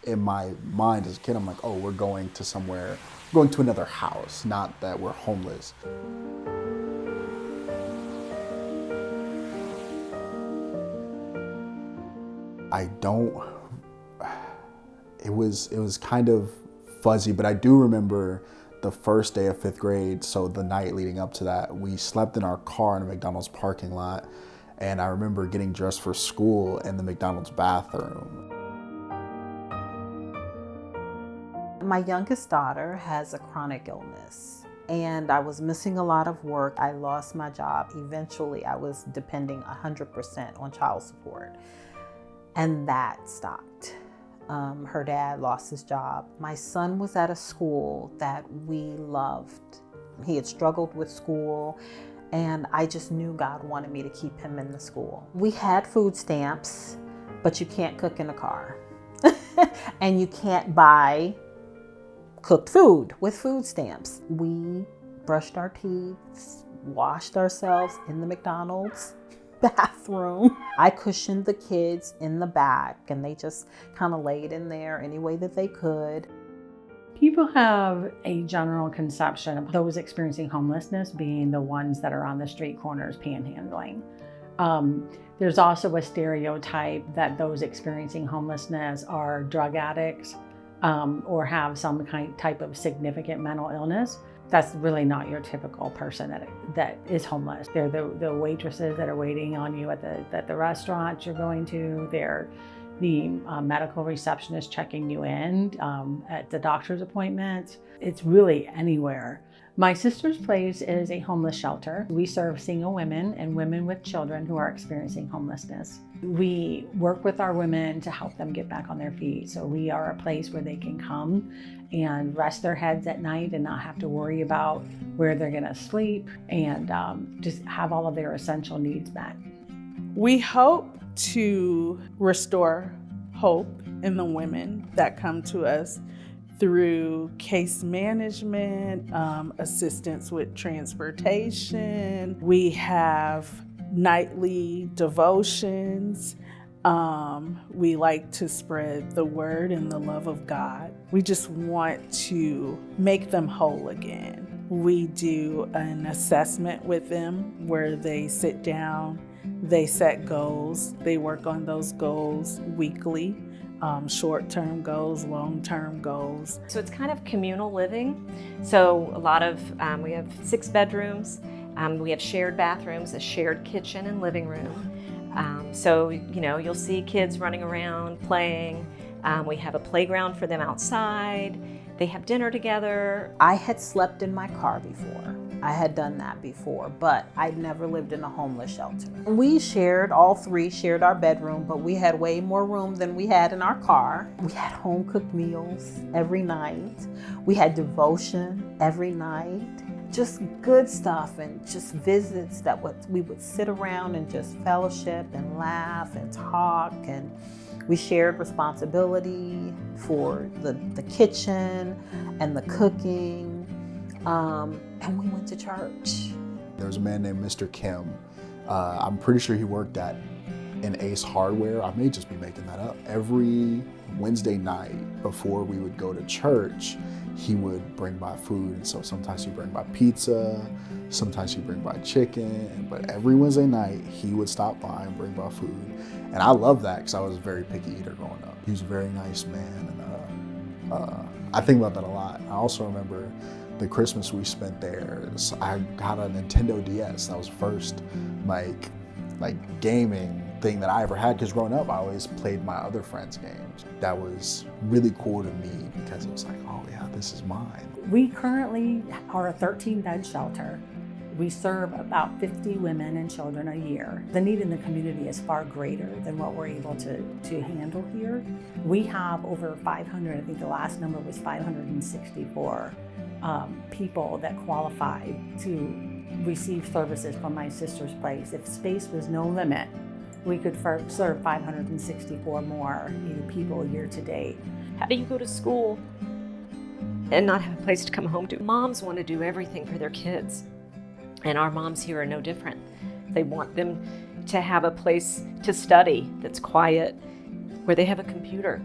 in my mind as a kid, I'm like, oh, we're going to somewhere, going to another house, not that we're homeless. I don't, it was kind of fuzzy, but I do remember the first day of 5th grade, so the night leading up to that, we slept in our car in a McDonald's parking lot, and I remember getting dressed for school in the McDonald's bathroom. My youngest daughter has a chronic illness, and I was missing a lot of work. I lost my job. Eventually, I was depending 100% on child support, and that stopped. Her dad lost his job. My son was at a school that we loved. He had struggled with school, and I just knew God wanted me to keep him in the school. We had food stamps, but you can't cook in a car. And you can't buy cooked food with food stamps. We brushed our teeth, washed ourselves in the McDonald's bathroom. I cushioned the kids in the back, and they just kind of laid in there any way that they could. People have a general conception of those experiencing homelessness being the ones that are on the street corners panhandling. There's also a stereotype that those experiencing homelessness are drug addicts or have some type of significant mental illness. That's really not your typical person that is homeless. They're the waitresses that are waiting on you at the restaurant you're going to. They're the medical receptionist checking you in at the doctor's appointment. It's really anywhere. My sister's place is a homeless shelter. We serve single women and women with children who are experiencing homelessness. We work with our women to help them get back on their feet. So we are a place where they can come and rest their heads at night and not have to worry about where they're gonna sleep, and just have all of their essential needs met. We hope to restore hope in the women that come to us through case management, assistance with transportation. We have nightly devotions. We like to spread the word and the love of God. We just want to make them whole again. We do an assessment with them where they sit down, they set goals, they work on those goals weekly. Short-term goals, long-term goals. So it's kind of communal living. So a lot of, we have 6 bedrooms, we have shared bathrooms, a shared kitchen and living room. So, you'll see kids running around, playing. We have a playground for them outside. They have dinner together. I had slept in my car before. I had done that before, but I'd never lived in a homeless shelter. We all three shared our bedroom, but we had way more room than we had in our car. We had home cooked meals every night. We had devotion every night. Just good stuff, and just visits that we would sit around and just fellowship and laugh and talk, and we shared responsibility for the kitchen and the cooking. And we went to church. There was a man named Mr. Kim. I'm pretty sure he worked at an Ace Hardware. I may just be making that up. Every Wednesday night before we would go to church, he would bring by food. And so sometimes he'd bring by pizza, sometimes he'd bring by chicken, but every Wednesday night he would stop by and bring by food. And I love that because I was a very picky eater growing up. He was a very nice man, and I think about that a lot. I also remember the Christmas we spent there. I got a Nintendo DS. That was the first like gaming thing that I ever had, because growing up I always played my other friends' games. That was really cool to me because it was like, oh yeah, this is mine. We currently are a 13-bed shelter. We serve about 50 women and children a year. The need in the community is far greater than what we're able to handle here. We have over 500, I think the last number was 564 people that qualify to receive services from my sister's place. If space was no limit, we could serve 564 more people year to date. How do you go to school and not have a place to come home to? Moms want to do everything for their kids, and our moms here are no different. They want them to have a place to study that's quiet, where they have a computer,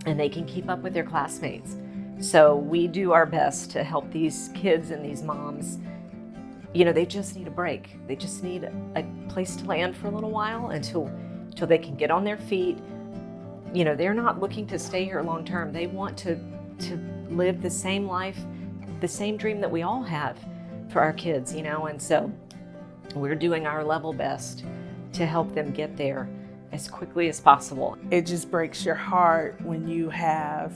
and they can keep up with their classmates. So we do our best to help these kids and these moms. They just need a break. They just need a place to land for a little while until they can get on their feet. They're not looking to stay here long term. They want to live the same life, the same dream that we all have for our kids, and so we're doing our level best to help them get there as quickly as possible. It just breaks your heart when you have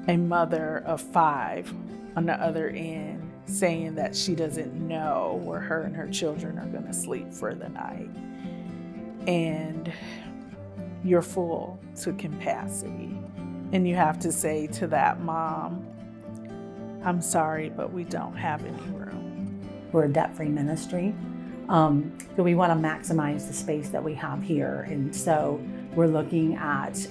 a mother of 5 on the other end saying that she doesn't know where her and her children are going to sleep for the night. And you're full to capacity. And you have to say to that mom, I'm sorry, but we don't have any room. We're a debt-free ministry. So we want to maximize the space that we have here. And so we're looking at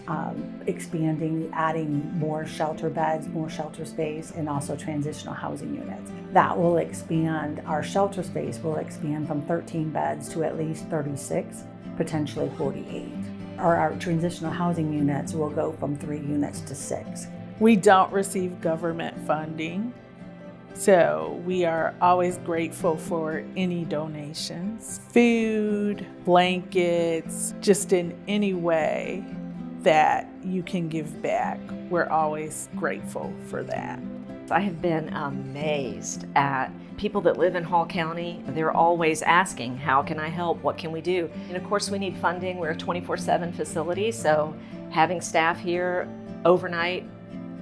expanding, adding more shelter beds, more shelter space, and also transitional housing units. That will expand, our shelter space will expand from 13 beds to at least 36, potentially 48. Or our transitional housing units will go from 3 units to 6. We don't receive government funding, so we are always grateful for any donations, food, blankets, just in any way that you can give back. We're always grateful for that. I have been amazed at people that live in Hall County. They're always asking, how can I help? What can we do? And of course we need funding. We're a 24/7 facility, so having staff here overnight,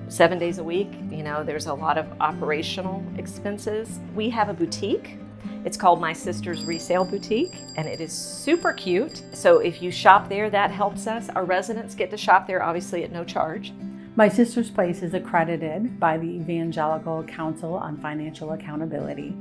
7 days a week, there's a lot of operational expenses. We have a boutique. It's called My Sister's Resale Boutique, and it is super cute. So if you shop there, that helps us. Our residents get to shop there, obviously at no charge. My Sister's Place is accredited by the Evangelical Council on Financial Accountability.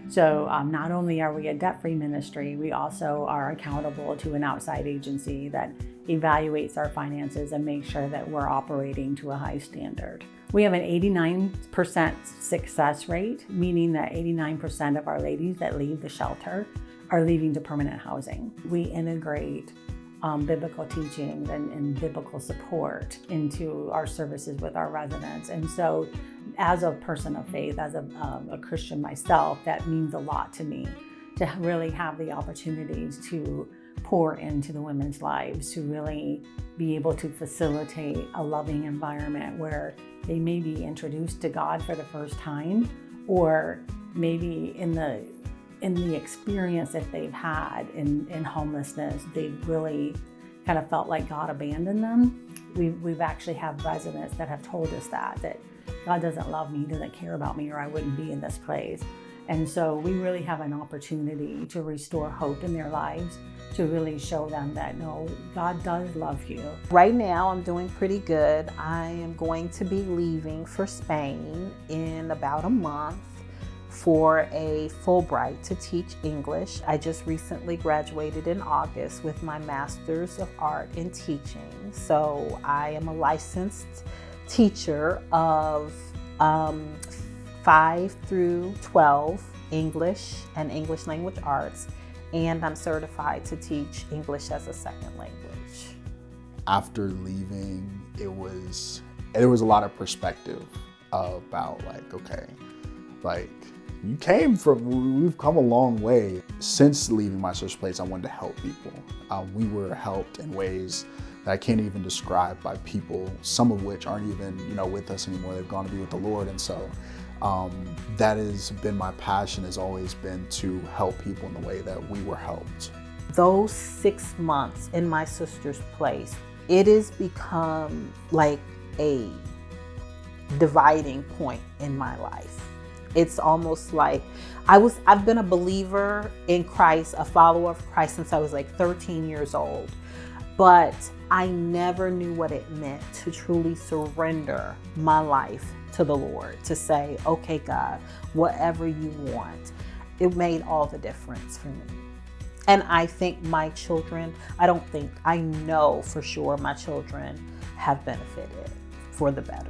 So not only are we a debt-free ministry, we also are accountable to an outside agency that evaluates our finances and makes sure that we're operating to a high standard. We have an 89% success rate, meaning that 89% of our ladies that leave the shelter are leaving to permanent housing. We integrate biblical teachings and biblical support into our services with our residents. And so as a person of faith, as a Christian myself, that means a lot to me to really have the opportunities to pour into the women's lives, to really be able to facilitate a loving environment where they may be introduced to God for the first time, or maybe in the experience that they've had in homelessness, they've really kind of felt like God abandoned them. We've actually had residents that have told us that God doesn't love me, doesn't care about me, or I wouldn't be in this place. And so we really have an opportunity to restore hope in their lives, to really show them that, no, God does love you. Right now, I'm doing pretty good. I am going to be leaving for Spain in about a month for a Fulbright to teach English. I just recently graduated in August with my Master's of Art in Teaching. So I am a licensed teacher of 5 through 12 English and English language arts, and I'm certified to teach English as a second language. After leaving, there was a lot of perspective about we've come a long way. Since leaving My Sister's Place, I wanted to help people. We were helped in ways that I can't even describe by people, some of which aren't even, with us anymore. They've gone to be with the Lord. And so that has been my passion, has always been to help people in the way that we were helped. Those 6 months in My Sister's Place, it has become like a dividing point in my life. It's almost like I've been a believer in Christ, a follower of Christ since I was like 13 years old. But I never knew what it meant to truly surrender my life to the Lord, to say, okay, God, whatever you want. It made all the difference for me. And I think my children, I know for sure my children have benefited for the better.